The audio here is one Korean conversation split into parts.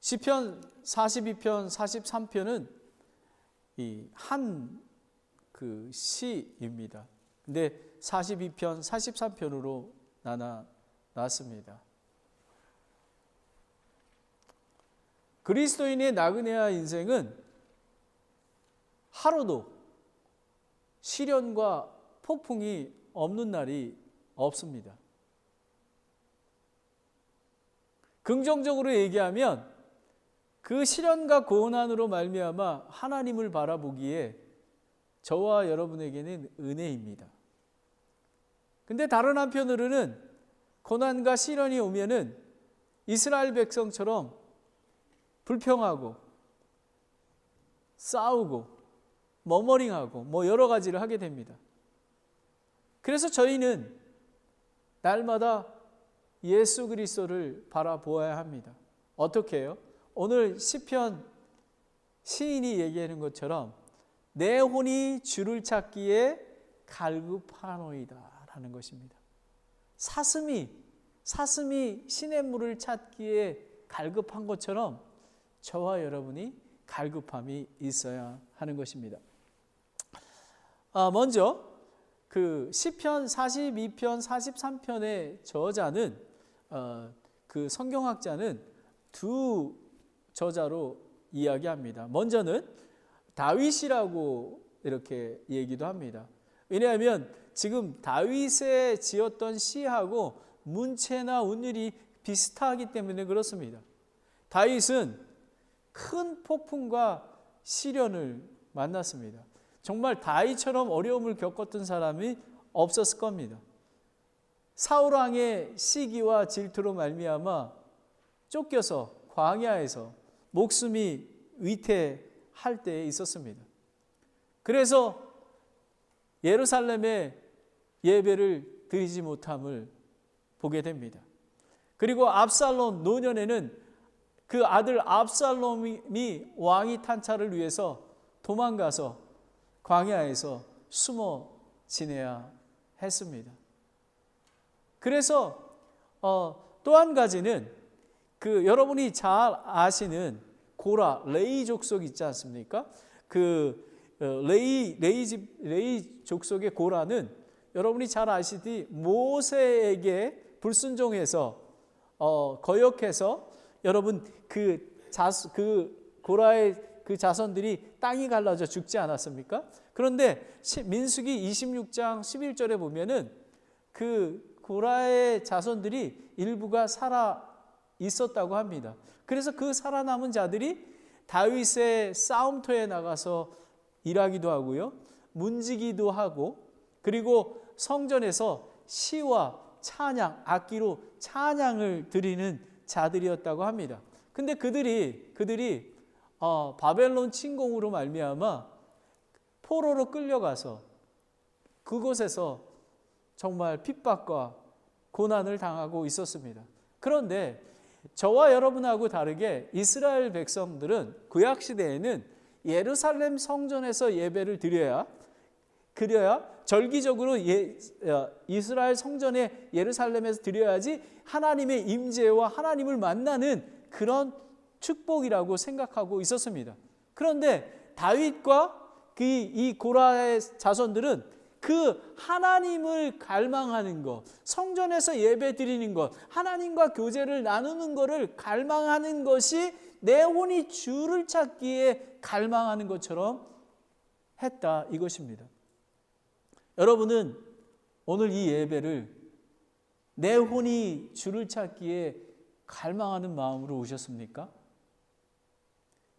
시편 42편, 43편은 이 한 그 시입니다. 근데 42편, 43편으로 나눴습니다. 그리스도인의 나그네와 인생은 하루도 시련과 폭풍이 없는 날이 없습니다. 긍정적으로 얘기하면 그 시련과 고난으로 말미암아 하나님을 바라보기에 저와 여러분에게는 은혜입니다. 근데 다른 한편으로는 고난과 시련이 오면은 이스라엘 백성처럼 불평하고 싸우고 머머링하고 뭐 여러 가지를 하게 됩니다. 그래서 저희는 날마다 예수 그리스도를 바라보아야 합니다. 어떻게 해요? 오늘 시편 시인이 얘기하는 것처럼 내 혼이 주를 찾기에 갈급하노이다 라는 것입니다. 사슴이 시냇물을 찾기에 갈급한 것처럼 저와 여러분이 갈급함이 있어야 하는 것입니다. 먼저 그 시편 42편, 43편의 저자는 그 성경학자는 두 저자로 이야기합니다. 먼저는 다윗이라고 이렇게 얘기도 합니다. 왜냐하면 지금 다윗의 지었던 시하고 문체나 운율이 비슷하기 때문에 그렇습니다. 다윗은 큰 폭풍과 시련을 만났습니다. 정말 다윗처럼 어려움을 겪었던 사람이 없었을 겁니다. 사울왕의 시기와 질투로 말미암아 쫓겨서 광야에서 목숨이 위태할 때에 있었습니다. 그래서 예루살렘에 예배를 드리지 못함을 보게 됩니다. 그리고 압살롬 노년에는 그 아들 압살롬이 왕위 탄차를 위해서 도망가서 광야에서 숨어 지내야 했습니다. 그래서 또 한 가지는 그 여러분이 잘 아시는 고라 레이 족속 있지 않습니까? 그 레이 족속의 고라는 여러분이 잘 아시듯이 모세에게 불순종해서 거역해서 여러분 그 고라의 그 자손들이 땅이 갈라져 죽지 않았습니까? 그런데 민수기 26장 11절에 보면은 그 고라의 자손들이 일부가 살아 있었다고 합니다. 그래서 그 살아남은 자들이 다윗의 싸움터에 나가서 일하기도 하고요, 문지기도 하고, 그리고 성전에서 시와 찬양, 악기로 찬양을 드리는 자들이었다고 합니다. 근데 그들이 바벨론 침공으로 말미암아 포로로 끌려가서 그곳에서 정말 핍박과 고난을 당하고 있었습니다. 그런데 저와 여러분하고 다르게 이스라엘 백성들은 구약 시대에는 예루살렘 성전에서 예배를 드려야 절기적으로 이스라엘 성전에 예루살렘에서 드려야지 하나님의 임재와 하나님을 만나는 그런 축복이라고 생각하고 있었습니다. 그런데 다윗과 이 고라의 자손들은 그 하나님을 갈망하는 것, 성전에서 예배 드리는 것, 하나님과 교제를 나누는 것을 갈망하는 것이 내 혼이 주를 찾기에 갈망하는 것처럼 했다, 이것입니다. 여러분은 오늘 이 예배를 내 혼이 주를 찾기에 갈망하는 마음으로 오셨습니까?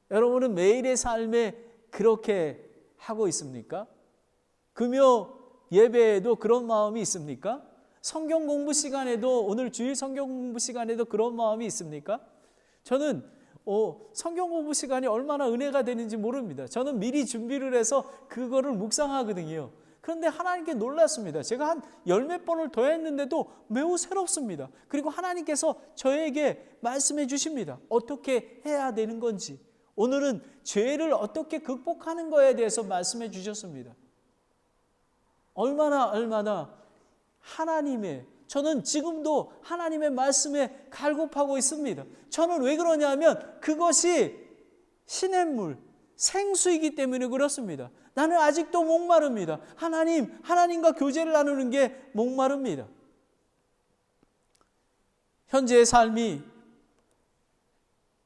여러분은 매일의 삶에 그렇게 하고 있습니까? 금요 예배에도 그런 마음이 있습니까? 성경 공부 시간에도, 오늘 주일 성경 공부 시간에도 그런 마음이 있습니까? 저는 성경 공부 시간이 얼마나 은혜가 되는지 모릅니다. 저는 미리 준비를 해서 그거를 묵상하거든요. 그런데 하나님께 놀랐습니다. 제가 한 열 몇 번을 더 했는데도 매우 새롭습니다. 그리고 하나님께서 저에게 말씀해 주십니다. 어떻게 해야 되는 건지. 오늘은 죄를 어떻게 극복하는 거에 대해서 말씀해 주셨습니다. 얼마나 하나님의 저는 지금도 하나님의 말씀에 갈급하고 있습니다. 저는 왜 그러냐면 그것이 시냇물, 생수이기 때문에 그렇습니다. 나는 아직도 목마릅니다. 하나님과 교제를 나누는 게 목마릅니다. 현재의 삶이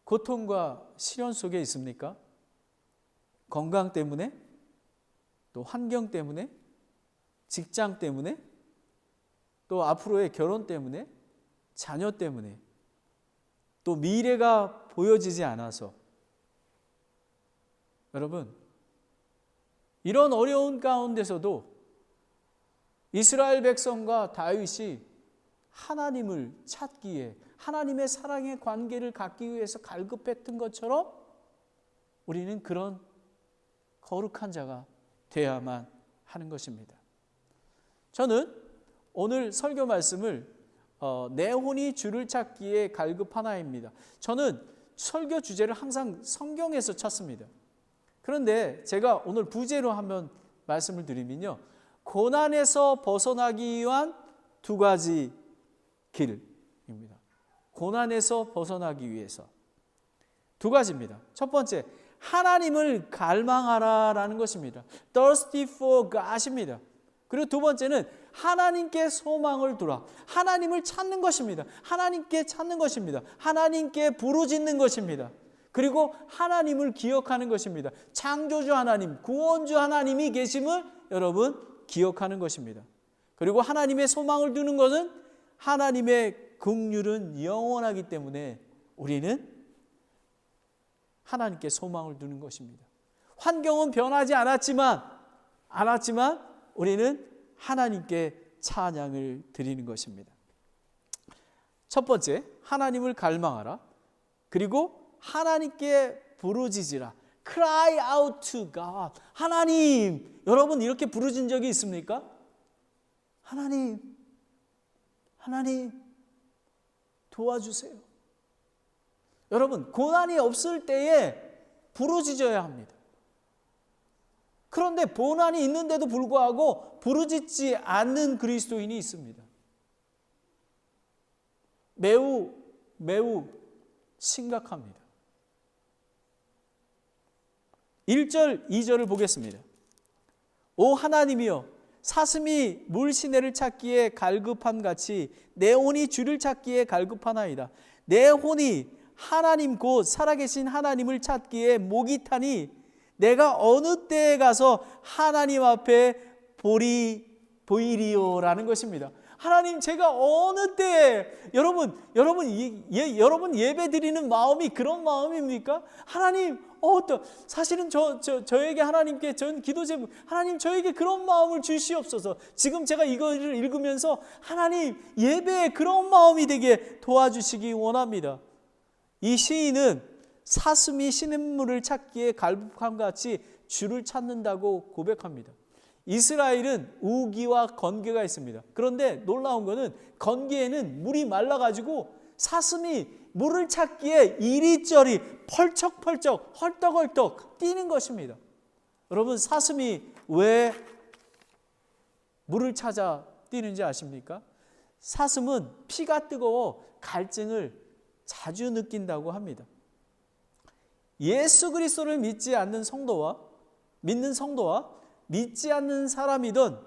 고통과 시련 속에 있습니까? 건강 때문에? 또 환경 때문에? 직장 때문에? 또 앞으로의 결혼 때문에? 자녀 때문에? 또 미래가 보여지지 않아서? 여러분, 이런 어려운 가운데서도 이스라엘 백성과 다윗이 하나님을 찾기에, 하나님의 사랑의 관계를 갖기 위해서 갈급했던 것처럼 우리는 그런 거룩한 자가 되어야만 하는 것입니다. 저는 오늘 설교 말씀을 내 혼이 주를 찾기에 갈급하나입니다. 저는 설교 주제를 항상 성경에서 찾습니다. 그런데 제가 오늘 부제로 한번 말씀을 드리면요, 고난에서 벗어나기 위한 두 가지 길입니다. 고난에서 벗어나기 위해서 두 가지입니다. 첫 번째, 하나님을 갈망하라라는 것입니다. Thirsty for God입니다. 그리고 두 번째는 하나님께 소망을 두라. 하나님을 찾는 것입니다. 하나님께 찾는 것입니다. 하나님께 부르짖는 것입니다. 그리고 하나님을 기억하는 것입니다. 창조주 하나님, 구원주 하나님이 계심을 여러분 기억하는 것입니다. 그리고 하나님의 소망을 두는 것은 하나님의 긍휼은 영원하기 때문에 우리는 하나님께 소망을 두는 것입니다. 환경은 변하지 않았지만 우리는 하나님께 찬양을 드리는 것입니다. 첫 번째, 하나님을 갈망하라. 그리고 하나님께 부르짖으라. Cry out to God. 하나님, 여러분 이렇게 부르짖은 적이 있습니까? 하나님 도와주세요. 여러분, 고난이 없을 때에 부르짖어야 합니다. 그런데 고난이 있는데도 불구하고 부르짖지 않는 그리스도인이 있습니다. 매우 심각합니다. 1절, 2절을 보겠습니다. 오 하나님이여, 사슴이 물시내를 찾기에 갈급함 같이 내 혼이 주를 찾기에 갈급하나이다. 내 혼이 하나님 곧 살아계신 하나님을 찾기에 목이 타니 내가 어느 때에 가서 하나님 앞에 보이리오라는 것입니다. 하나님, 제가 어느 때에 여러분 예배 드리는 마음이 그런 마음입니까? 하나님, 사실은 저에게 하나님께 전 기도 제목, 하나님 저에게 그런 마음을 주시옵소서. 지금 제가 이거를 읽으면서 하나님 예배에 그런 마음이 되게 도와주시기 원합니다. 이 시인은 사슴이 시냇물을 찾기에 갈급함 같이 주를 찾는다고 고백합니다. 이스라엘은 우기와 건기가 있습니다. 그런데 놀라운 것은 건기에는 물이 말라가지고 사슴이 물을 찾기에 이리저리 펄쩍펄쩍 헐떡헐떡 뛰는 것입니다. 여러분, 사슴이 왜 물을 찾아 뛰는지 아십니까? 사슴은 피가 뜨거워 갈증을 자주 느낀다고 합니다. 예수 그리스도를 믿지 않는 성도와 믿는 성도와 믿지 않는 사람이든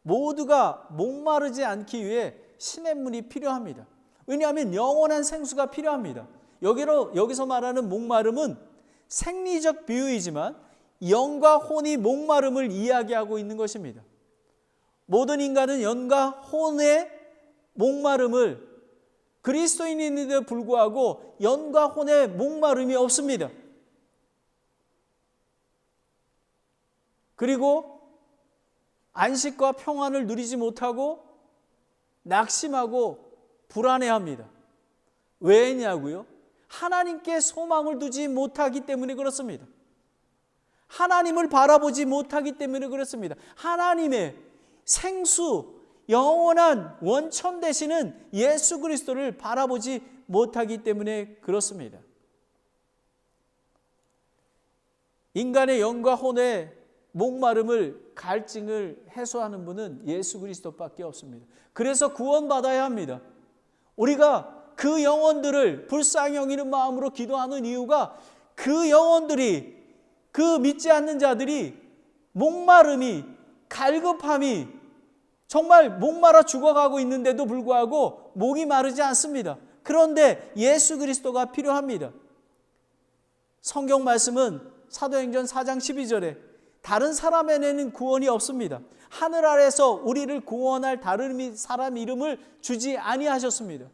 모두가 목마르지 않기 위해 시냇물이 필요합니다. 왜냐하면 영원한 생수가 필요합니다. 여기서 말하는 목마름은 생리적 비유이지만 영과 혼이 목마름을 이야기하고 있는 것입니다. 모든 인간은 영과 혼의 목마름을, 그리스도인인데도 불구하고 영과 혼의 목마름이 없습니다. 그리고 안식과 평안을 누리지 못하고 낙심하고 불안해합니다. 왜냐고요? 하나님께 소망을 두지 못하기 때문에 그렇습니다. 하나님을 바라보지 못하기 때문에 그렇습니다. 하나님의 생수, 영원한 원천 되시는 예수 그리스도를 바라보지 못하기 때문에 그렇습니다. 인간의 영과 혼의 목마름을, 갈증을 해소하는 분은 예수 그리스도밖에 없습니다. 그래서 구원받아야 합니다. 우리가 그 영혼들을 불쌍히 여기는 마음으로 기도하는 이유가 그 영혼들이, 그 믿지 않는 자들이 목마름이, 갈급함이, 정말 목마라 죽어가고 있는데도 불구하고 목이 마르지 않습니다. 그런데 예수 그리스도가 필요합니다. 성경 말씀은 사도행전 4장 12절에 다른 사람에게는 구원이 없습니다. 하늘 아래서 우리를 구원할 다른 사람 이름을 주지 아니하셨습니다.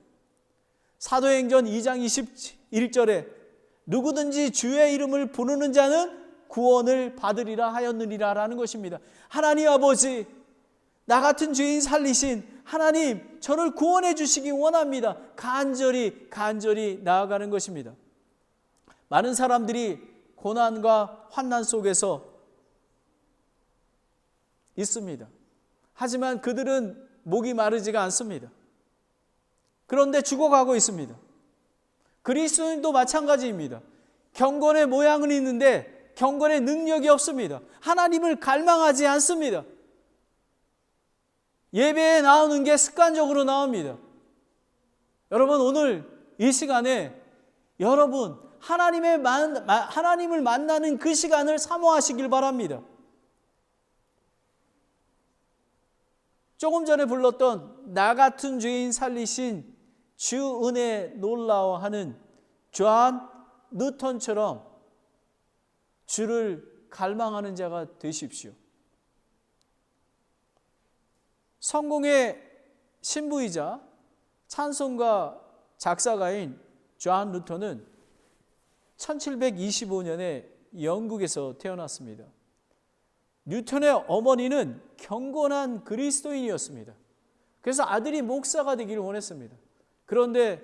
사도행전 2장 21절에 누구든지 주의 이름을 부르는 자는 구원을 받으리라 하였느니라 라는 것입니다. 하나님 아버지, 나 같은 죄인 살리신 하나님, 저를 구원해 주시기 원합니다. 간절히 나아가는 것입니다. 많은 사람들이 고난과 환난 속에서 있습니다. 하지만 그들은 목이 마르지가 않습니다. 그런데 죽어가고 있습니다. 그리스도인도 마찬가지입니다. 경건의 모양은 있는데 경건의 능력이 없습니다. 하나님을 갈망하지 않습니다. 예배에 나오는 게 습관적으로 나옵니다. 여러분, 오늘 이 시간에 여러분 하나님을 만나는 그 시간을 사모하시길 바랍니다. 조금 전에 불렀던 나 같은 죄인 살리신 주 은혜 놀라워하는 존 뉴턴처럼 주를 갈망하는 자가 되십시오. 성공의 신부이자 찬송가 작사가인 존 뉴턴은 1725년에 영국에서 태어났습니다. 뉴턴의 어머니는 경건한 그리스도인이었습니다. 그래서 아들이 목사가 되기를 원했습니다. 그런데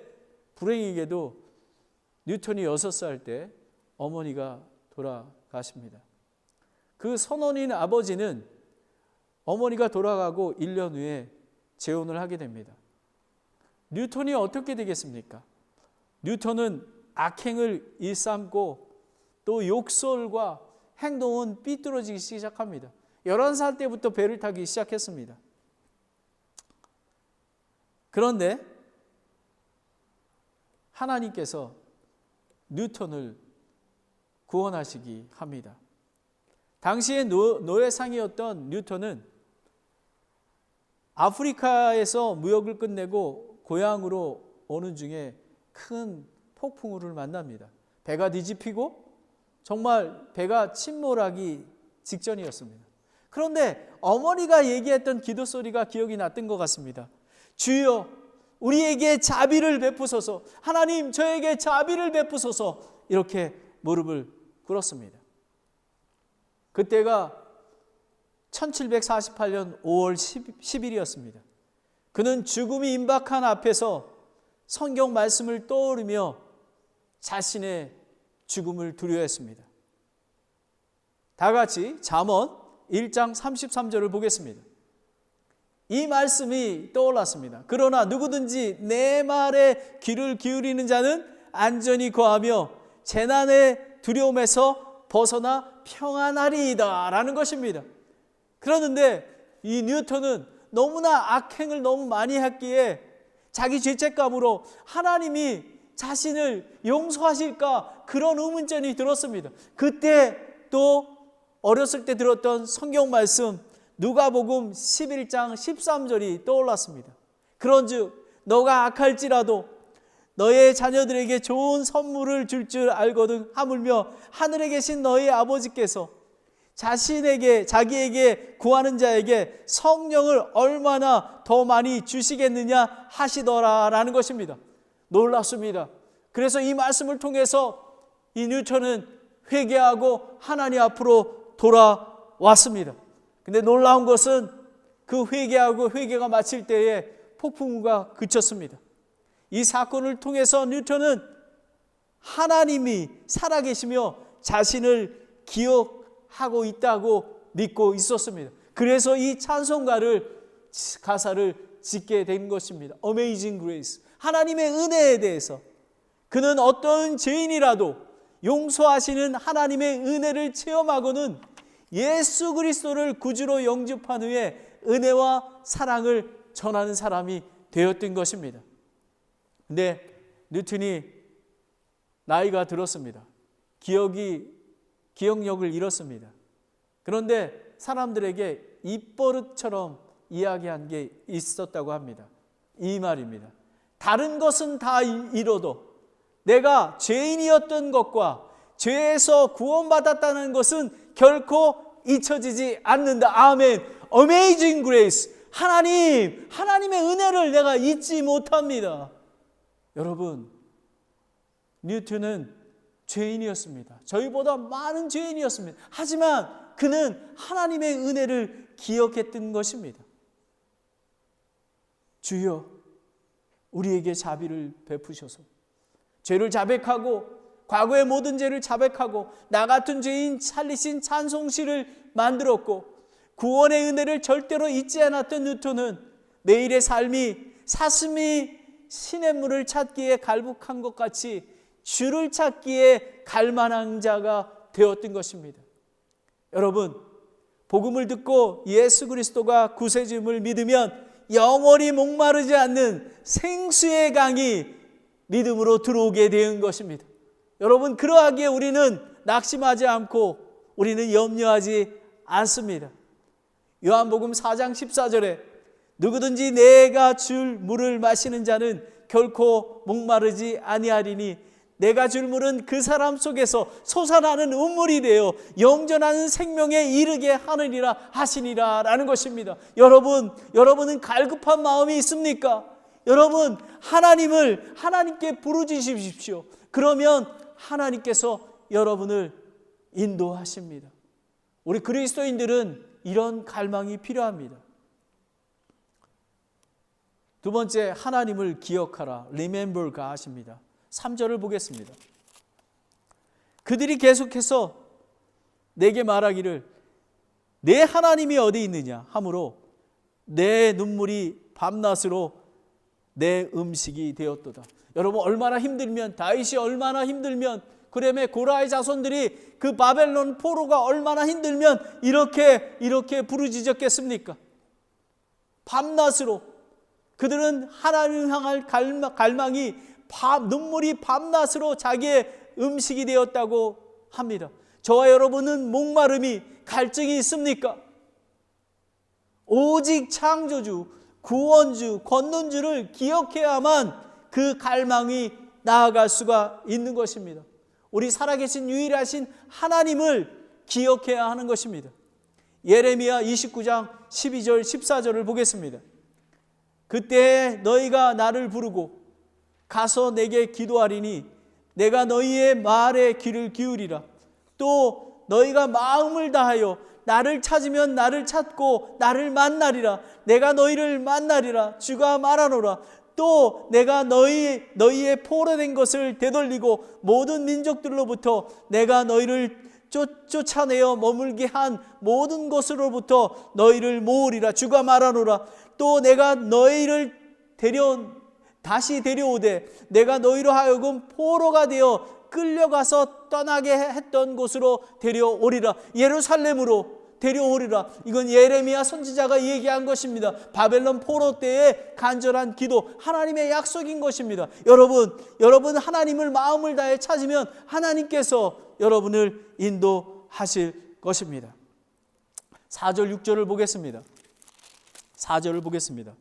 불행히게도 뉴턴이 6살 때 어머니가 돌아가십니다. 그 선원인 아버지는 어머니가 돌아가고 1년 후에 재혼을 하게 됩니다. 뉴턴이 어떻게 되겠습니까? 뉴턴은 악행을 일삼고 또 욕설과 행동은 삐뚤어지기 시작합니다. 11살 때부터 배를 타기 시작했습니다. 그런데 하나님께서 뉴턴을 구원하시기 합니다. 당시에 노예상이었던 뉴턴은 아프리카에서 무역을 끝내고 고향으로 오는 중에 큰 폭풍우를 만납니다. 배가 뒤집히고 정말 배가 침몰하기 직전이었습니다. 그런데 어머니가 얘기했던 기도 소리가 기억이 났던 것 같습니다. 주여, 우리에게 자비를 베푸소서. 하나님, 저에게 자비를 베푸소서. 이렇게 무릎을 꿇었습니다. 그때가 1748년 5월 10일이었습니다. 그는 죽음이 임박한 앞에서 성경 말씀을 떠오르며 자신의 죽음을 두려워했습니다. 다 같이 잠언 1장 33절을 보겠습니다. 이 말씀이 떠올랐습니다. 그러나 누구든지 내 말에 귀를 기울이는 자는 안전히 거하며 재난의 두려움에서 벗어나 평안하리이다 라는 것입니다. 그러는데 이 뉴턴은 너무나 악행을 너무 많이 했기에 자기 죄책감으로 하나님이 자신을 용서하실까 그런 의문점이 들었습니다. 그때 또 어렸을 때 들었던 성경 말씀 누가복음 11장 13절이 떠올랐습니다. 그런즉 너가 악할지라도 너의 자녀들에게 좋은 선물을 줄 줄 알거든 하물며 하늘에 계신 너의 아버지께서 자기에게 구하는 자에게 성령을 얼마나 더 많이 주시겠느냐 하시더라라는 것입니다. 놀랍습니다. 그래서 이 말씀을 통해서 이 뉴턴은 회개하고 하나님 앞으로 돌아왔습니다. 근데 놀라운 것은 그 회개가 마칠 때에 폭풍우가 그쳤습니다. 이 사건을 통해서 뉴턴은 하나님이 살아계시며 자신을 기억하고 있다고 믿고 있었습니다. 그래서 이 가사를 짓게 된 것입니다. Amazing Grace. 하나님의 은혜에 대해서 그는 어떤 죄인이라도 용서하시는 하나님의 은혜를 체험하고는 예수 그리스도를 구주로 영접한 후에 은혜와 사랑을 전하는 사람이 되었던 것입니다. 근데 뉴턴이 나이가 들었습니다. 기억력을 잃었습니다. 그런데 사람들에게 입버릇처럼 이야기한 게 있었다고 합니다. 이 말입니다. 다른 것은 다 잃어도 내가 죄인이었던 것과 죄에서 구원받았다는 것은 결코 잊혀지지 않는다. 아멘. Amazing grace. 하나님의 은혜를 내가 잊지 못합니다. 여러분, 뉴턴은 죄인이었습니다. 저희보다 많은 죄인이었습니다. 하지만 그는 하나님의 은혜를 기억했던 것입니다. 주여, 우리에게 자비를 베푸셔서 죄를 자백하고 과거의 모든 죄를 자백하고 나 같은 죄인 살리신 찬송시를 만들었고 구원의 은혜를 절대로 잊지 않았던 뉴턴은 매일의 삶이 사슴이 시냇물을 찾기에 갈북한 것 같이 주를 찾기에 갈만한 자가 되었던 것입니다. 여러분, 복음을 듣고 예수 그리스도가 구세주임을 믿으면 영원히 목마르지 않는 생수의 강이 믿음으로 들어오게 된 것입니다. 여러분, 그러하기에 우리는 낙심하지 않고 우리는 염려하지 않습니다. 요한복음 4장 14절에 누구든지 내가 줄 물을 마시는 자는 결코 목마르지 아니하리니 내가 줄 물은 그 사람 속에서 솟아나는 운물이 되어 영전하는 생명에 이르게 하느니라 하시니라 라는 것입니다. 여러분은 갈급한 마음이 있습니까? 여러분, 하나님께 부르짖으십시오. 그러면 하나님께서 여러분을 인도하십니다. 우리 그리스도인들은 이런 갈망이 필요합니다. 두 번째, 하나님을 기억하라. Remember가 하십니다. 3절을 보겠습니다. 그들이 계속해서 내게 말하기를 내 하나님이 어디 있느냐 하므로 내 눈물이 밤낮으로 내 음식이 되었도다. 여러분, 얼마나 힘들면, 다윗이 얼마나 힘들면, 그다음에 고라의 자손들이 그 바벨론 포로가 얼마나 힘들면 이렇게 부르짖었겠습니까? 밤낮으로. 그들은 하나님을 향할 갈망이 눈물이 밤낮으로 자기의 음식이 되었다고 합니다. 저와 여러분은 목마름이, 갈증이 있습니까? 오직 창조주, 구원주, 건넌주를 기억해야만 그 갈망이 나아갈 수가 있는 것입니다. 우리 살아계신 유일하신 하나님을 기억해야 하는 것입니다. 예레미야 29장 12절 14절을 보겠습니다. 그때 너희가 나를 부르고 가서 내게 기도하리니 내가 너희의 말에 귀를 기울이라. 또 너희가 마음을 다하여 나를 찾으면 나를 찾고 나를 만나리라. 내가 너희를 만나리라. 주가 말하노라. 또 내가 너희의 포로된 것을 되돌리고 모든 민족들로부터 내가 너희를 쫓아내어 머물게 한 모든 곳으로부터 너희를 모으리라. 주가 말하노라. 또 내가 너희를 다시 데려오되 내가 너희로 하여금 포로가 되어 끌려가서 떠나게 했던 곳으로 데려오리라. 예루살렘으로 데려오리라. 이건 예레미야 선지자가 얘기한 것입니다. 바벨론 포로 때의 간절한 기도, 하나님의 약속인 것입니다. 여러분 하나님을 마음을 다해 찾으면 하나님께서 여러분을 인도하실 것입니다. 4절 6절을 보겠습니다. 4절을 보겠습니다.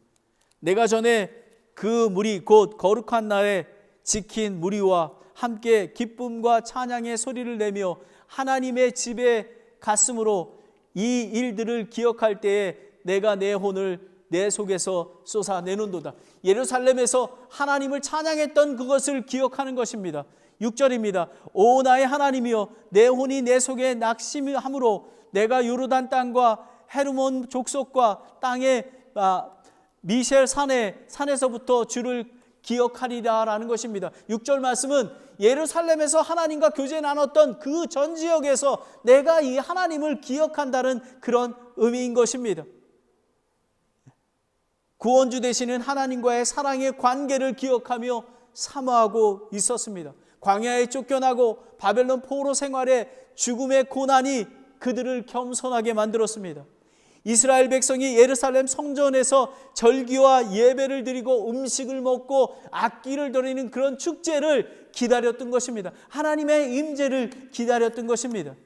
내가 전에 그 무리 곧 거룩한 날에 지킨 무리와 함께 기쁨과 찬양의 소리를 내며 하나님의 집에 갔으므로 이 일들을 기억할 때에 내가 내 혼을 내 속에서 쏟아내는도다. 예루살렘에서 하나님을 찬양했던 그것을 기억하는 것입니다. 6절입니다. 오 나의 하나님이여 내 혼이 내 속에 낙심함으로 내가 요르단 땅과 헤르몬 족속과 땅의 미셸 산에서부터 주를 기억하리라 라는 것입니다. 6절 말씀은 예루살렘에서 하나님과 교제 나눴던 그 전 지역에서 내가 이 하나님을 기억한다는 그런 의미인 것입니다. 구원주 되시는 하나님과의 사랑의 관계를 기억하며 사모하고 있었습니다. 광야에 쫓겨나고 바벨론 포로 생활에 죽음의 고난이 그들을 겸손하게 만들었습니다. 이스라엘 백성이 예루살렘 성전에서 절기와 예배를 드리고 음식을 먹고 악기를 드리는 그런 축제를 기다렸던 것입니다. 하나님의 임재를 기다렸던 것입니다.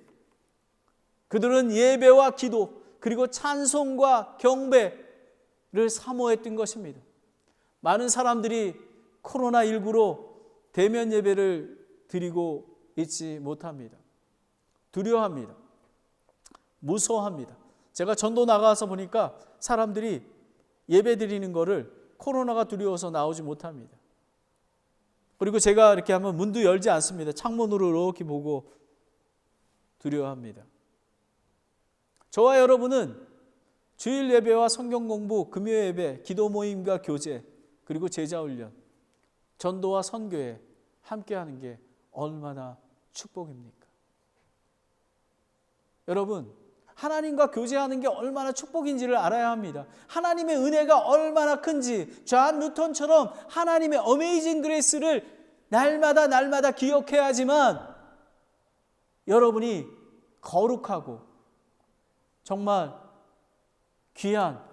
그들은 예배와 기도 그리고 찬송과 경배를 사모했던 것입니다. 많은 사람들이 코로나19로 대면 예배를 드리고 있지 못합니다. 두려워합니다. 무서워합니다. 제가 전도 나가서 보니까 사람들이 예배 드리는 거를 코로나가 두려워서 나오지 못합니다. 그리고 제가 이렇게 하면 문도 열지 않습니다. 창문으로 이렇게 보고 두려워합니다. 저와 여러분은 주일 예배와 성경 공부, 금요 예배, 기도 모임과 교제, 그리고 제자 훈련, 전도와 선교에 함께하는 게 얼마나 축복입니까? 여러분, 하나님과 교제하는 게 얼마나 축복인지를 알아야 합니다. 하나님의 은혜가 얼마나 큰지 존 뉴턴처럼 하나님의 어메이징 그레이스를 날마다 기억해야지만 여러분이 거룩하고 정말 귀한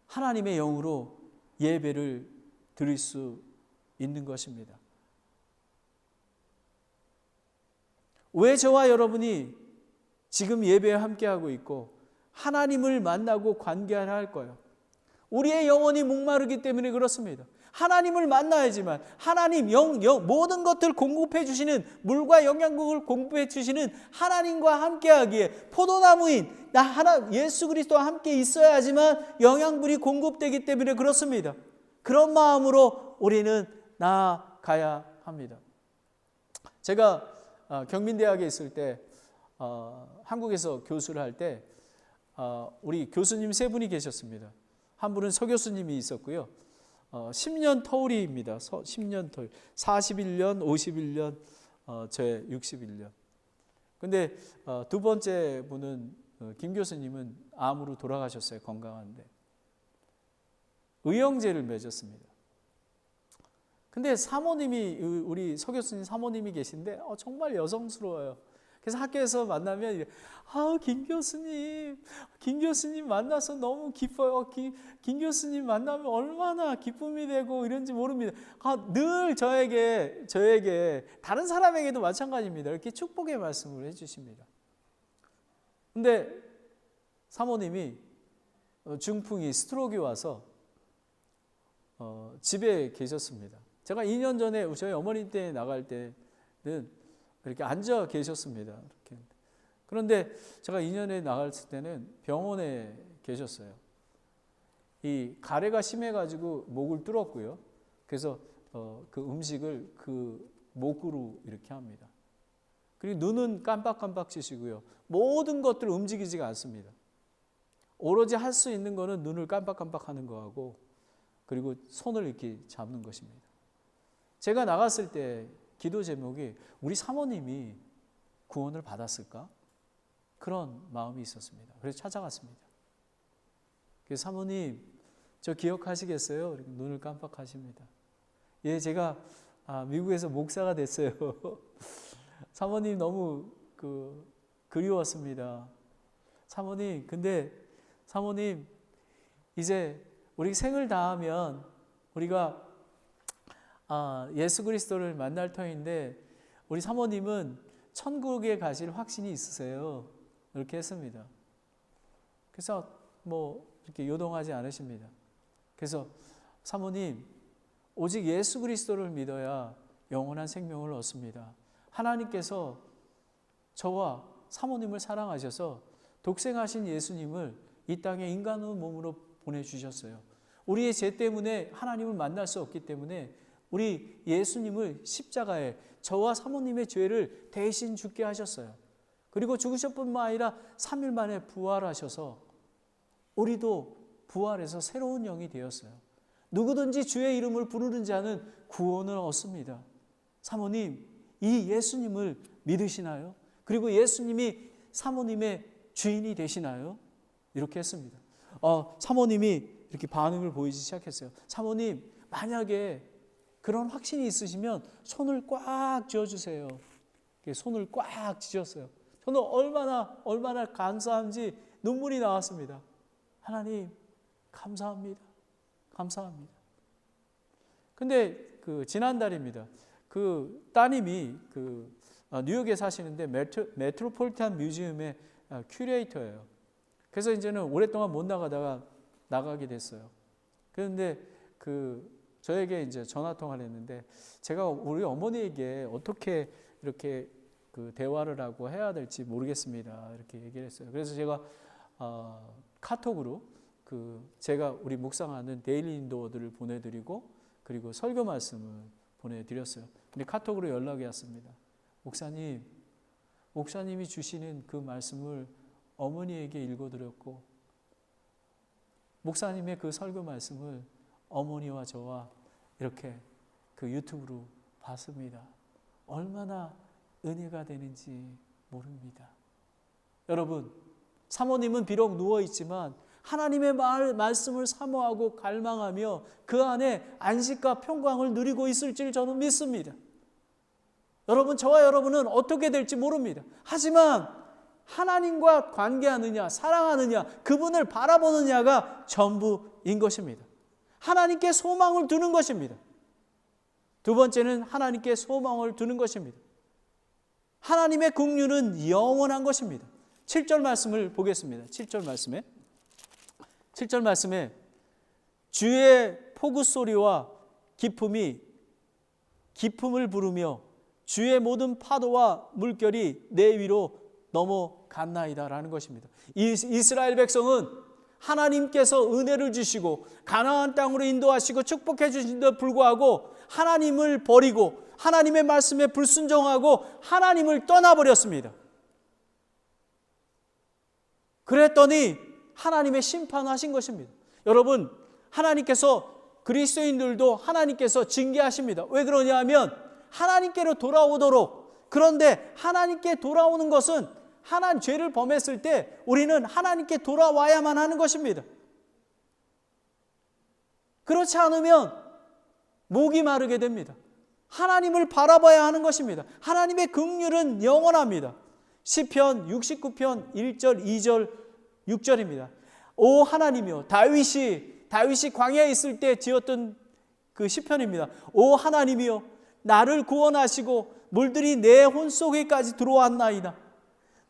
하나님의 영으로 예배를 드릴 수 있는 것입니다. 왜 저와 여러분이 지금 예배에 함께하고 있고 하나님을 만나고 관계하려 할 거예요? 우리의 영혼이 목마르기 때문에 그렇습니다. 하나님을 만나야지만 하나님 모든 것들 공급해 주시는 물과 영양국을 공급해 주시는 하나님과 함께하기에 포도나무인 예수 그리스도와 함께 있어야지만 영양분이 공급되기 때문에 그렇습니다. 그런 마음으로 우리는 나아가야 합니다. 제가 경민대학에 있을 때 한국에서 교수를 할 때 우리 교수님 세 분이 계셨습니다. 한 분은 서 교수님이 있었고요. 10년 터울이입니다. 10년 터울. 41년, 51년, 제 61년. 근데 두 번째 분은 김 교수님은 암으로 돌아가셨어요. 건강한데. 의형제를 맺었습니다. 근데 사모님이 우리 서 교수님 사모님이 계신데 정말 여성스러워요. 그래서 학교에서 만나면 김 교수님 만나서 너무 기뻐요. 김 교수님 만나면 얼마나 기쁨이 되고 이런지 모릅니다. 늘 저에게 다른 사람에게도 마찬가지입니다. 이렇게 축복의 말씀을 해주십니다. 근데 사모님이 중풍이 스트로크가 와서 집에 계셨습니다. 제가 2년 전에 저희 어머니 때 나갈 때는 이렇게 앉아 계셨습니다. 이렇게. 그런데 제가 2년에 나갔을 때는 병원에 계셨어요. 이 가래가 심해가지고 목을 뚫었고요. 그래서 그 음식을 그 목으로 이렇게 합니다. 그리고 눈은 깜빡깜빡 찌시고요. 모든 것들 움직이지가 않습니다. 오로지 할 수 있는 거는 눈을 깜빡깜빡 하는 거하고 그리고 손을 이렇게 잡는 것입니다. 제가 나갔을 때 기도 제목이 우리 사모님이 구원을 받았을까? 그런 마음이 있었습니다. 그래서 찾아갔습니다. 그래서 사모님 저 기억하시겠어요? 눈을 깜빡하십니다. 예, 제가 미국에서 목사가 됐어요. 사모님 너무 그리웠습니다. 사모님, 근데 사모님 이제 우리 생을 다하면 우리가 예수 그리스도를 만날 터인데 우리 사모님은 천국에 가실 확신이 있으세요. 이렇게 했습니다. 그래서 이렇게 요동하지 않으십니다. 그래서 사모님 오직 예수 그리스도를 믿어야 영원한 생명을 얻습니다. 하나님께서 저와 사모님을 사랑하셔서 독생하신 예수님을 이 땅에 인간의 몸으로 보내주셨어요. 우리의 죄 때문에 하나님을 만날 수 없기 때문에 우리 예수님을 십자가에 저와 사모님의 죄를 대신 죽게 하셨어요. 그리고 죽으셨뿐만 아니라 3일 만에 부활하셔서 우리도 부활해서 새로운 영이 되었어요. 누구든지 주의 이름을 부르는 자는 구원을 얻습니다. 사모님, 이 예수님을 믿으시나요? 그리고 예수님이 사모님의 주인이 되시나요? 이렇게 했습니다. 사모님이 이렇게 반응을 보이기 시작했어요. 사모님, 만약에 그런 확신이 있으시면 손을 꽉 쥐어주세요. 손을 꽉 쥐었어요. 저는 얼마나 감사한지 눈물이 나왔습니다. 하나님 감사합니다. 감사합니다. 근데 지난달입니다. 따님이 뉴욕에 사시는데 메트로폴리탄 뮤지엄의 큐레이터예요. 그래서 이제는 오랫동안 못 나가다가 나가게 됐어요. 그런데 저에게 이제 전화 통화를 했는데 제가 우리 어머니에게 어떻게 이렇게 대화를 하고 해야 될지 모르겠습니다. 이렇게 얘기를 했어요. 그래서 제가 카톡으로 제가 우리 묵상하는 데일리 인도어들을 보내드리고 그리고 설교 말씀을 보내드렸어요. 근데 카톡으로 연락이 왔습니다. 목사님이 주시는 그 말씀을 어머니에게 읽어드렸고 목사님의 그 설교 말씀을 어머니와 저와 이렇게 유튜브로 봤습니다. 얼마나 은혜가 되는지 모릅니다. 여러분, 사모님은 비록 누워있지만 하나님의 말씀을 사모하고 갈망하며 그 안에 안식과 평강을 누리고 있을지를 저는 믿습니다. 여러분, 저와 여러분은 어떻게 될지 모릅니다. 하지만 하나님과 관계하느냐, 사랑하느냐, 그분을 바라보느냐가 전부인 것입니다. 하나님께 소망을 두는 것입니다. 두 번째는 하나님께 소망을 두는 것입니다. 하나님의 긍휼은 영원한 것입니다. 7절 말씀을 보겠습니다. 7절 말씀에 주의 폭우 소리와 기품을 부르며 주의 모든 파도와 물결이 내 위로 넘어갔나이다 라는 것입니다. 이스라엘 백성은 하나님께서 은혜를 주시고 가나안 땅으로 인도하시고 축복해 주신데도 불구하고 하나님을 버리고 하나님의 말씀에 불순종하고 하나님을 떠나버렸습니다. 그랬더니 하나님의 심판하신 것입니다. 여러분, 그리스도인들도 하나님께서 징계하십니다. 왜 그러냐 하면 하나님께로 돌아오도록. 그런데 하나님께 돌아오는 것은 죄를 범했을 때 우리는 하나님께 돌아와야만 하는 것입니다. 그렇지 않으면 목이 마르게 됩니다. 하나님을 바라봐야 하는 것입니다. 하나님의 긍휼은 영원합니다. 시편 69편 1절, 2절, 6절입니다. 오 하나님이여, 다윗이 광야에 있을 때 지었던 그 시편입니다. 오 하나님이여, 나를 구원하시고 물들이 내 혼 속에까지 들어왔나이다.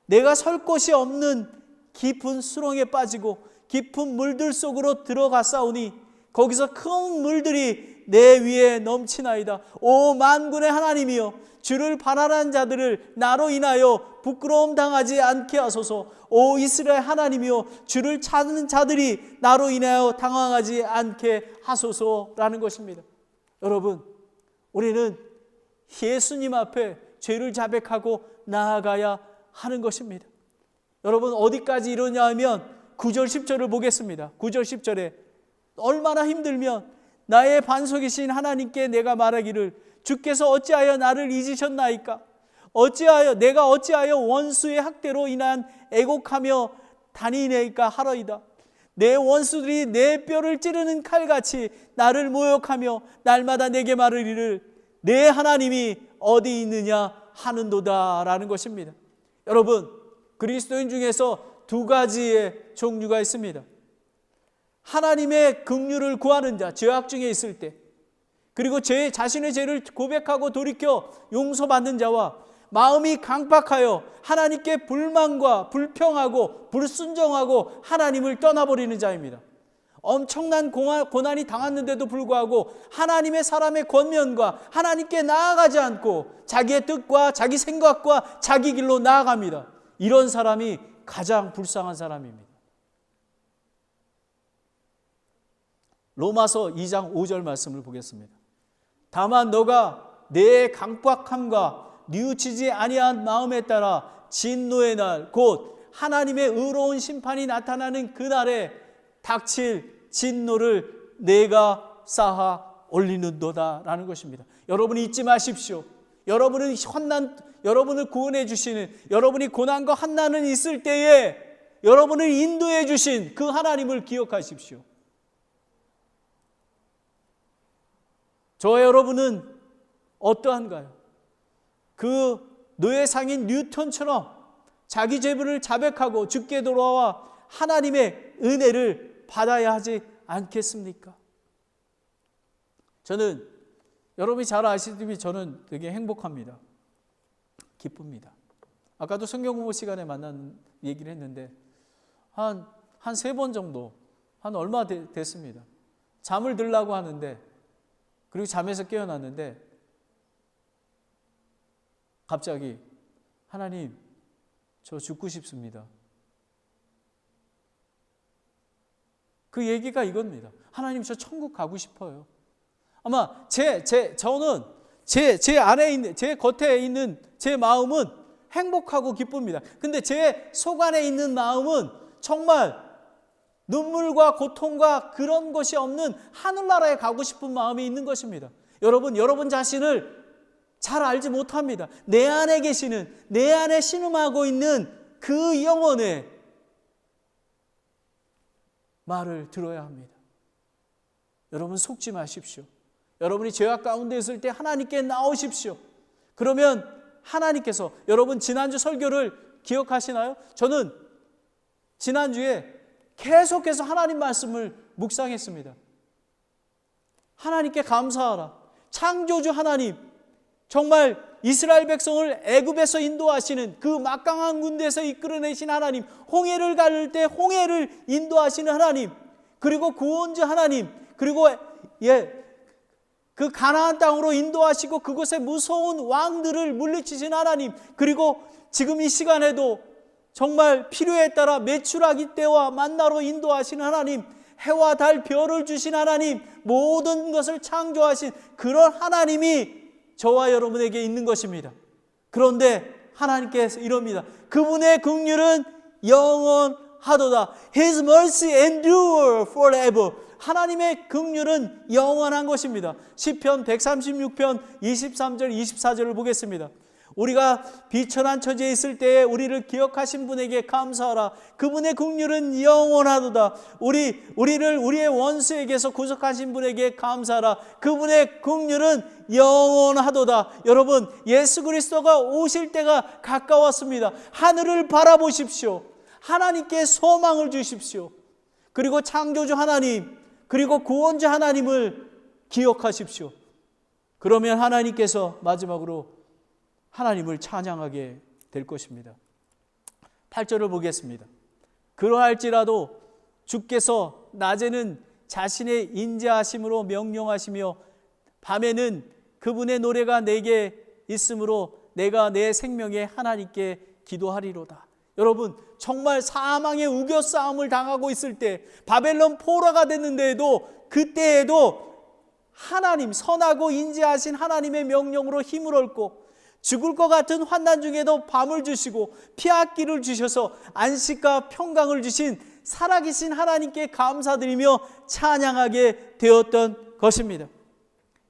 내가 설 곳이 없는 깊은 수렁에 빠지고 깊은 물들 속으로 들어갔사오니 거기서 큰 물들이 내 위에 넘치나이다. 오 만군의 하나님이여, 주를 바라는 자들을 나로 인하여 부끄러움 당하지 않게 하소서. 오 이스라엘 하나님이여, 주를 찾는 자들이 나로 인하여 당황하지 않게 하소서라는 것입니다. 여러분, 우리는 예수님 앞에 죄를 자백하고 나아가야 하는 것입니다. 여러분, 어디까지 이러냐 하면 9절 10절을 보겠습니다. 9절 10절에 얼마나 힘들면 나의 반석이신 하나님께 내가 말하기를 주께서 어찌하여 나를 잊으셨나이까? 내가 어찌하여 원수의 학대로 인한 애곡하며 다니네이까 하러이다. 내 원수들이 내 뼈를 찌르는 칼같이 나를 모욕하며 날마다 내게 말하기를 내 하나님이 어디 있느냐 하는도다 라는 것입니다. 여러분, 그리스도인 중에서 두 가지의 종류가 있습니다. 하나님의 긍휼을 구하는 자, 죄악 중에 있을 때, 그리고 자신의 죄를 고백하고 돌이켜 용서받는 자와 마음이 강팍하여 하나님께 불만과 불평하고 불순종하고 하나님을 떠나버리는 자입니다. 엄청난 고난이 당했는데도 불구하고 하나님의 사람의 권면과 하나님께 나아가지 않고 자기의 뜻과 자기 생각과 자기 길로 나아갑니다. 이런 사람이 가장 불쌍한 사람입니다. 로마서 2장 5절 말씀을 보겠습니다. 다만 너가 내 강팍함과 뉘우치지 아니한 마음에 따라 진노의 날 곧 하나님의 의로운 심판이 나타나는 그날에 닥칠 진노를 내가 쌓아 올리는도다 라는 것입니다. 여러분 잊지 마십시오. 여러분을 구원해 주시는, 여러분이 고난과 환난은 있을 때에 여러분을 인도해 주신 그 하나님을 기억하십시오. 저와 여러분은 어떠한가요? 그 노예상인 뉴턴처럼 자기 죄를 자백하고 주께 돌아와 하나님의 은혜를 받아야 하지 않겠습니까? 저는 여러분이 잘 아시다시피 저는 되게 행복합니다. 기쁩니다. 아까도 성경 공부 시간에 만난 얘기를 했는데 한 3번 정도, 한 얼마 됐습니다. 잠을 들라고 하는데, 그리고 잠에서 깨어났는데 갑자기 하나님, 저 죽고 싶습니다. 그 얘기가 이겁니다. 하나님, 저 천국 가고 싶어요. 아마 저는 제 안에 있는, 제 겉에 있는 제 마음은 행복하고 기쁩니다. 근데 제 속 안에 있는 마음은 정말 눈물과 고통과 그런 것이 없는 하늘나라에 가고 싶은 마음이 있는 것입니다. 여러분 자신을 잘 알지 못합니다. 내 안에 계시는, 내 안에 신음하고 있는 그 영혼의 말을 들어야 합니다. 여러분 속지 마십시오. 여러분이 죄악 가운데 있을 때 하나님께 나오십시오. 그러면 하나님께서, 여러분 지난주 설교를 기억하시나요? 저는 지난주에 계속해서 하나님 말씀을 묵상했습니다. 하나님께 감사하라. 창조주 하나님, 정말 이스라엘 백성을 애굽에서 인도하시는 그 막강한 군대에서 이끌어내신 하나님, 홍해를 가를 때 홍해를 인도하시는 하나님, 그리고 구원주 하나님, 그리고 그 가나안 땅으로 인도하시고 그곳에 무서운 왕들을 물리치신 하나님, 그리고 지금 이 시간에도 정말 필요에 따라 메추라기 때와 만나로 인도하시는 하나님, 해와 달 별을 주신 하나님, 모든 것을 창조하신 그런 하나님이 저와 여러분에게 있는 것입니다. 그런데 하나님께서 이럽니다. 그분의 긍휼은 영원하도다. His mercy endure forever. 하나님의 긍휼은 영원한 것입니다. 시편 136편 23절 24절을 보겠습니다. 우리가 비천한 처지에 있을 때에 우리를 기억하신 분에게 감사하라. 그분의 긍휼은 영원하도다. 우리를 우리의 원수에게서 구속하신 분에게 감사하라. 그분의 긍휼은 영원하도다. 여러분, 예수 그리스도가 오실 때가 가까웠습니다. 하늘을 바라보십시오. 하나님께 소망을 주십시오. 그리고 창조주 하나님, 그리고 구원주 하나님을 기억하십시오. 그러면 하나님께서 마지막으로 하나님을 찬양하게 될 것입니다. 8절을 보겠습니다. 그러할지라도 주께서 낮에는 자신의 인자하심으로 명령하시며 밤에는 그분의 노래가 내게 있으므로 내가 내 생명의 하나님께 기도하리로다. 여러분, 정말 사망의 우겨싸움을 당하고 있을 때, 바벨론 포로가 됐는데도 그때에도 하나님, 선하고 인자하신 하나님의 명령으로 힘을 얻고 죽을 것 같은 환난 중에도 밤을 주시고 피앗기를 주셔서 안식과 평강을 주신 살아계신 하나님께 감사드리며 찬양하게 되었던 것입니다.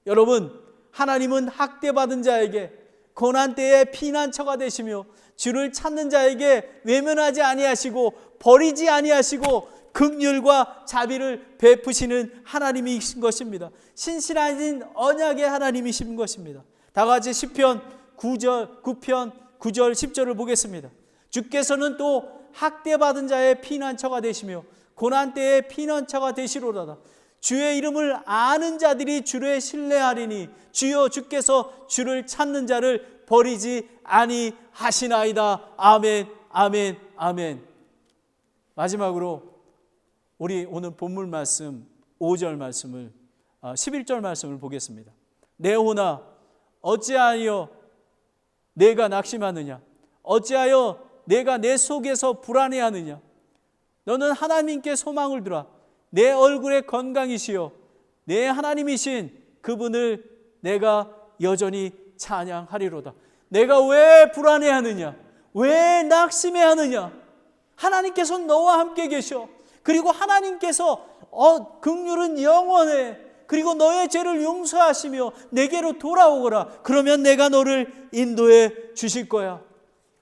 여러분, 하나님은 학대받은 자에게 고난 때에 피난처가 되시며 주를 찾는 자에게 외면하지 아니하시고 버리지 아니하시고 긍휼과 자비를 베푸시는 하나님이신 것입니다. 신실하신 언약의 하나님이신 것입니다. 다 같이 시편 9편 9절 10절을 보겠습니다. 주께서는 또 학대받은 자의 피난처가 되시며 고난 때의 피난처가 되시로다. 주의 이름을 아는 자들이 주를 신뢰하리니 주여 주께서 주를 찾는 자를 버리지 아니하시나이다. 아멘, 아멘, 아멘. 마지막으로 우리 오늘 본문 말씀 5절 말씀을 11절 말씀을 보겠습니다. 내 혼아 어찌하여 내가 낙심하느냐? 어찌하여 내가 내 속에서 불안해하느냐? 너는 하나님께 소망을 두라. 내 얼굴의 건강이시여 내 하나님이신 그분을 내가 여전히 찬양하리로다. 내가 왜 불안해하느냐? 왜 낙심해하느냐? 하나님께서 너와 함께 계셔. 그리고 하나님께서 긍휼은 영원해. 그리고 너의 죄를 용서하시며 내게로 돌아오거라. 그러면 내가 너를 인도해 주실 거야.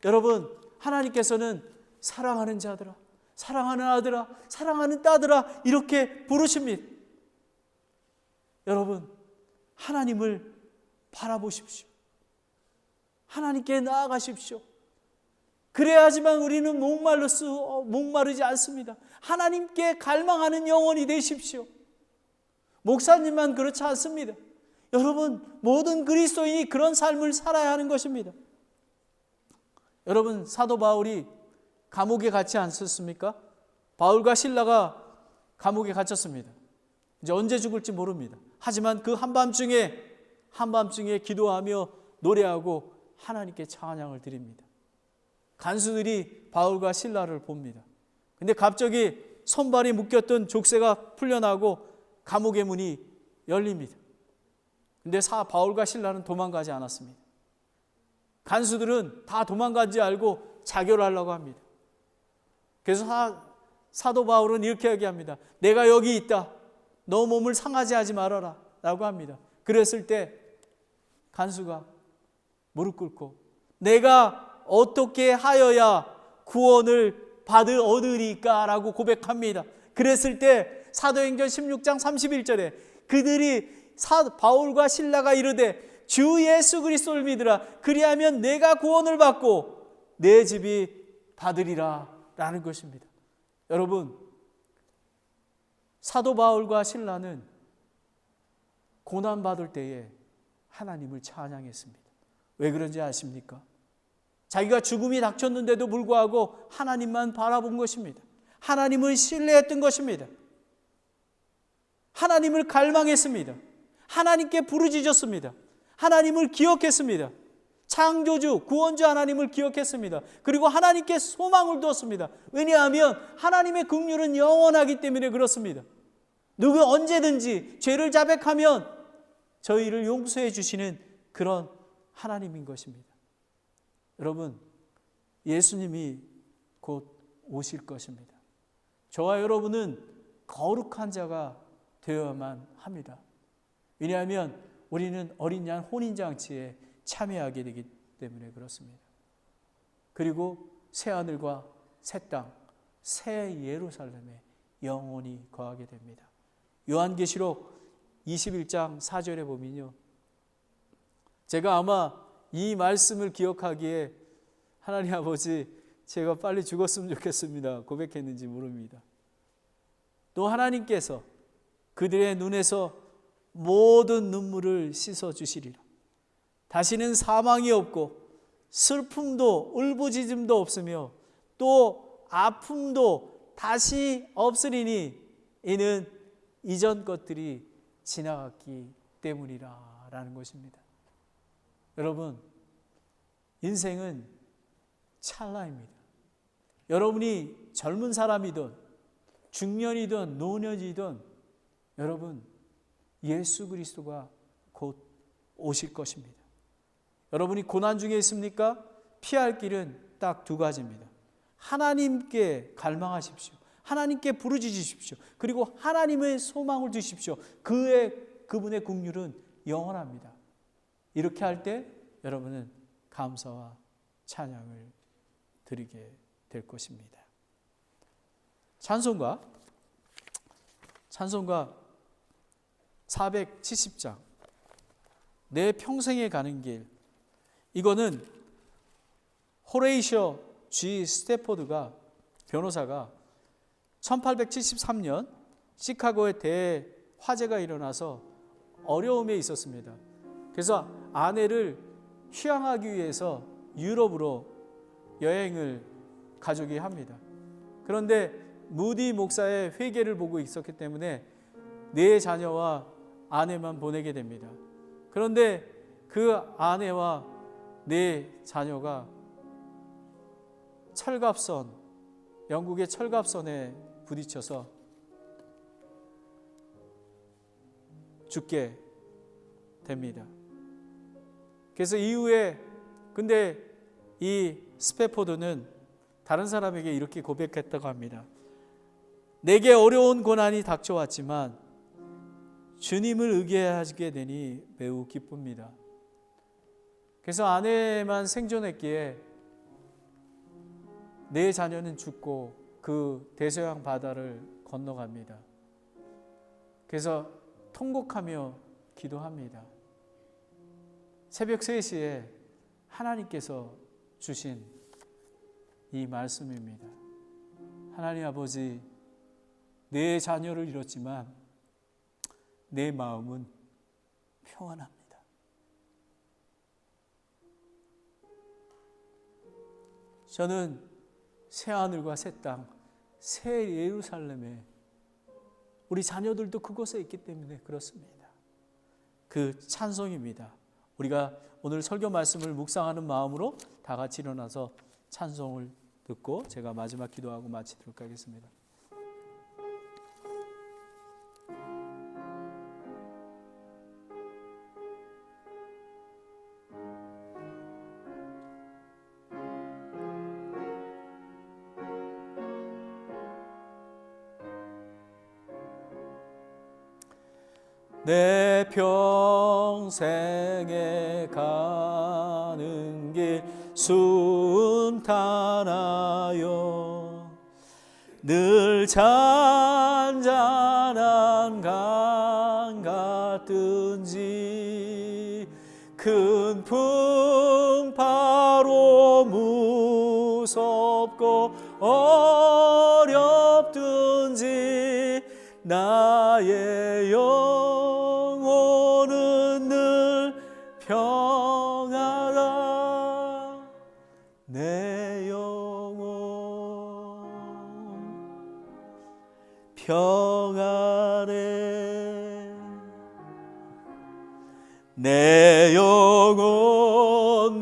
여러분, 하나님께서는 사랑하는 자들아, 사랑하는 아들아, 사랑하는 딸들아 이렇게 부르십니다. 여러분, 하나님을 바라보십시오. 하나님께 나아가십시오. 그래야지만 우리는 목마르지 않습니다. 하나님께 갈망하는 영혼이 되십시오. 목사님만 그렇지 않습니다. 여러분, 모든 그리스도인이 그런 삶을 살아야 하는 것입니다. 여러분, 사도 바울이 감옥에 갇지 않았습니까? 바울과 실라가 감옥에 갇혔습니다. 이제 언제 죽을지 모릅니다. 하지만 그 한밤중에 기도하며 노래하고 하나님께 찬양을 드립니다. 간수들이 바울과 실라를 봅니다. 근데 갑자기 손발이 묶였던 족쇄가 풀려나고 감옥의 문이 열립니다. 근데 바울과 실라는 도망가지 않았습니다. 간수들은 다 도망간지 알고 자결하려고 합니다. 그래서 사도 바울은 이렇게 얘기합니다. 내가 여기 있다. 너 몸을 상하게 하지 말아라 라고 합니다. 그랬을 때 간수가 무릎 꿇고 내가 어떻게 하여야 구원을 얻으리까 라고 고백합니다. 그랬을 때 사도행전 16장 31절에 그들이 바울과 실라가 이르되 주 예수 그리스도를 믿으라. 그리하면 내가 구원을 받고 내 집이 받으리라 라는 것입니다. 여러분, 사도 바울과 실라는 고난받을 때에 하나님을 찬양했습니다. 왜 그런지 아십니까? 자기가 죽음이 닥쳤는데도 불구하고 하나님만 바라본 것입니다. 하나님을 신뢰했던 것입니다. 하나님을 갈망했습니다. 하나님께 부르짖었습니다. 하나님을 기억했습니다. 창조주, 구원주 하나님을 기억했습니다. 그리고 하나님께 소망을 두었습니다. 왜냐하면 하나님의 긍휼은 영원하기 때문에 그렇습니다. 누구 언제든지 죄를 자백하면 저희를 용서해 주시는 그런 하나님인 것입니다. 여러분, 예수님이 곧 오실 것입니다. 저와 여러분은 거룩한 자가 되어야만 합니다. 왜냐하면 우리는 어린 양 혼인잔치에 참여하게 되기 때문에 그렇습니다. 그리고 새하늘과 새 땅, 새 예루살렘에 영원히 거하게 됩니다. 요한계시록 21장 4절에 보면요, 제가 아마 이 말씀을 기억하기에 하나님 아버지 제가 빨리 죽었으면 좋겠습니다 고백했는지 모릅니다. 또 하나님께서 그들의 눈에서 모든 눈물을 씻어주시리라. 다시는 사망이 없고 슬픔도 울부짖음도 없으며 또 아픔도 다시 없으리니 이는 이전 것들이 지나갔기 때문이라 라는 것입니다. 여러분, 인생은 찰나입니다. 여러분이 젊은 사람이든 중년이든 노년이든 여러분, 예수 그리스도가 곧 오실 것입니다. 여러분이 고난 중에 있습니까? 피할 길은 딱 두 가지입니다. 하나님께 갈망하십시오. 하나님께 부르짖으십시오. 그리고 하나님의 소망을 두십시오. 그분의 긍휼은 영원합니다. 이렇게 할 때 여러분은 감사와 찬양을 드리게 될 것입니다. 찬송가 470장 내 평생에 가는 길, 이거는 호레이셔 G 스태포드가 변호사가 1873년 시카고에 대화재가 일어나서 어려움에 있었습니다. 그래서 아내를 휴양하기 위해서 유럽으로 여행을 가족이 합니다. 그런데 무디 목사의 회개를 보고 있었기 때문에 네 자녀와 아내만 보내게 됩니다. 그런데 그 아내와 네 자녀가 영국의 철갑선에 부딪혀서 죽게 됩니다. 그래서 이후에 근데 이 스패포드는 다른 사람에게 이렇게 고백했다고 합니다. 내게 어려운 고난이 닥쳐왔지만 주님을 의지하게 되니 매우 기쁩니다. 그래서 아내만 생존했기에 네 자녀는 죽고 그 대서양 바다를 건너갑니다. 그래서 통곡하며 기도합니다. 새벽 3시에 하나님께서 주신 이 말씀입니다. 하나님 아버지, 내 자녀를 잃었지만 내 마음은 평안합니다. 저는 새 하늘과 새 땅, 새 예루살렘에 우리 자녀들도 그곳에 있기 때문에 그렇습니다. 그 찬송입니다. 우리가 오늘 설교 말씀을 묵상하는 마음으로 다 같이 일어나서 찬송을 듣고 제가 마지막 기도하고 마치도록 하겠습니다. 내 평생에 가는 길 순탄하여 늘 잔잔한 강 같든지 큰 풍파로 무섭고 어렵든지 나의 영혼은 늘 평안하다. 내 영혼 평안해. 내 영혼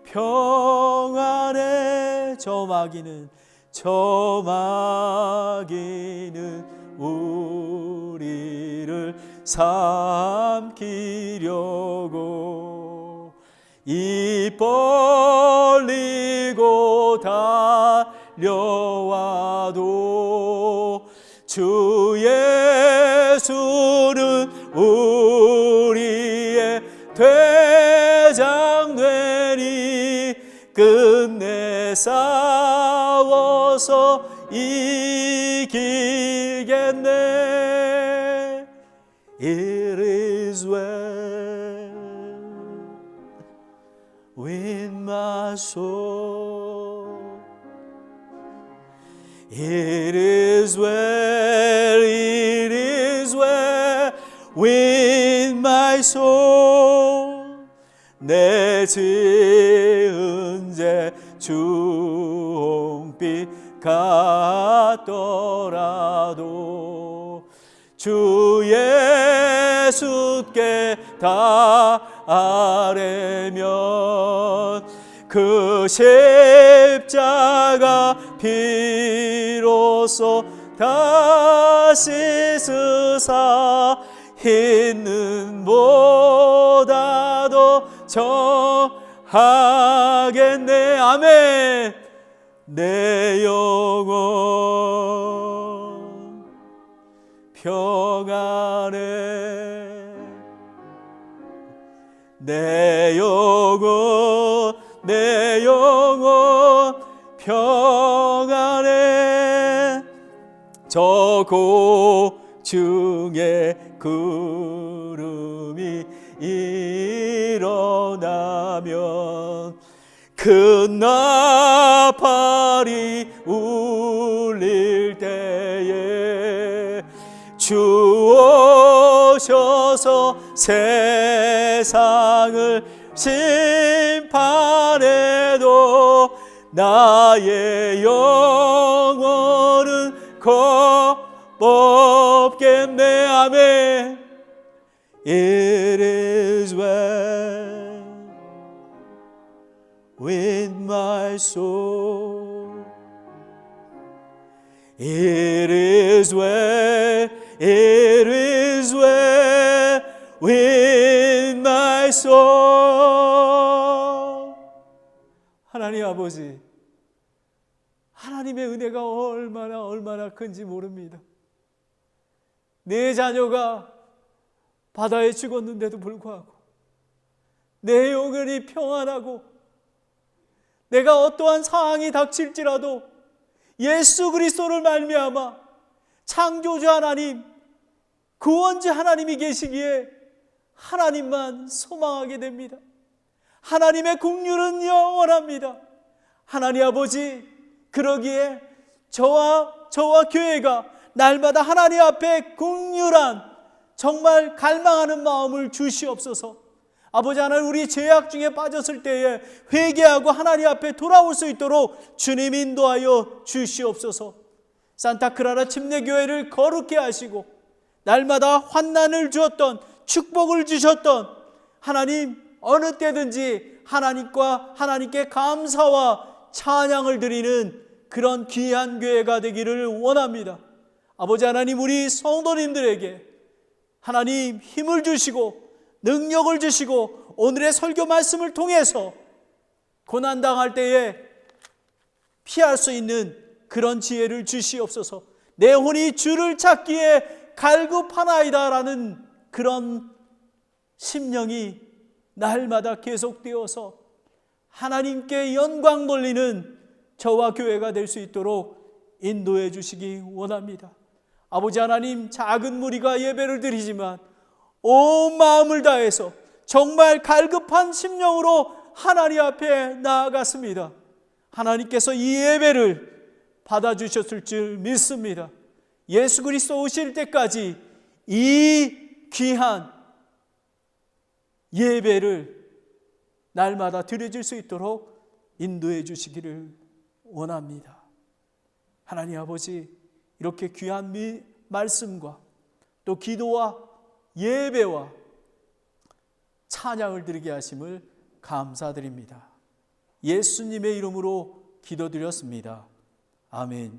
평안해. 저 마귀는 우리를 삼키려고 입 벌리고 달려와도 주 예수는 우리의 대장 되니 끝내 싸워서 이기겠네. It is well with my soul. It is well, it is well with my soul. 내 지은 죄 주홍빛 같더라도 주 예수께 다 아뢰면 그 십자가 피로써 다시 쓰사 있는 보다 더 정하겠네. 아멘. 내 영혼 평안해. 내 영혼 평안해. 저 고중에 구름이 일어나면 큰 나팔이 울릴 때에 주 오셔서 세상을 심판해도 나의 영혼은 겁없겠네. 아멘. It is well with my soul. It is well, it is well with my soul. 하나님 아버지, 하나님의 은혜가 얼마나 큰지 모릅니다. 내 자녀가 바다에 죽었는데도 불구하고 내 영혼이 평안하고 내가 어떠한 상황이 닥칠지라도 예수 그리스도를 말미암아 창조주 하나님, 구원자 하나님이 계시기에 하나님만 소망하게 됩니다. 하나님의 긍휼은 영원합니다. 하나님 아버지, 그러기에 저와 교회가 날마다 하나님 앞에 긍휼한 정말 갈망하는 마음을 주시옵소서. 아버지 하나님, 우리 죄악 중에 빠졌을 때에 회개하고 하나님 앞에 돌아올 수 있도록 주님 인도하여 주시옵소서. 산타크라라 침례교회를 거룩게 하시고 날마다 환난을 주었던, 축복을 주셨던 하나님, 어느 때든지 하나님께 감사와 찬양을 드리는 그런 귀한 교회가 되기를 원합니다. 아버지 하나님, 우리 성도님들에게 하나님 힘을 주시고 능력을 주시고 오늘의 설교 말씀을 통해서 고난당할 때에 피할 수 있는 그런 지혜를 주시옵소서. 내 혼이 주를 찾기에 갈급하나이다 라는 그런 심령이 날마다 계속되어서 하나님께 영광 돌리는 저와 교회가 될 수 있도록 인도해 주시기 원합니다. 아버지 하나님, 작은 무리가 예배를 드리지만 온 마음을 다해서 정말 갈급한 심령으로 하나님 앞에 나아갔습니다. 하나님께서 이 예배를 받아주셨을 줄 믿습니다. 예수 그리스도 오실 때까지 이 귀한 예배를 날마다 드려질 수 있도록 인도해 주시기를 원합니다. 하나님 아버지, 이렇게 귀한 말씀과 또 기도와 예배와 찬양을 드리게 하심을 감사드립니다. 예수님의 이름으로 기도드렸습니다. 아멘.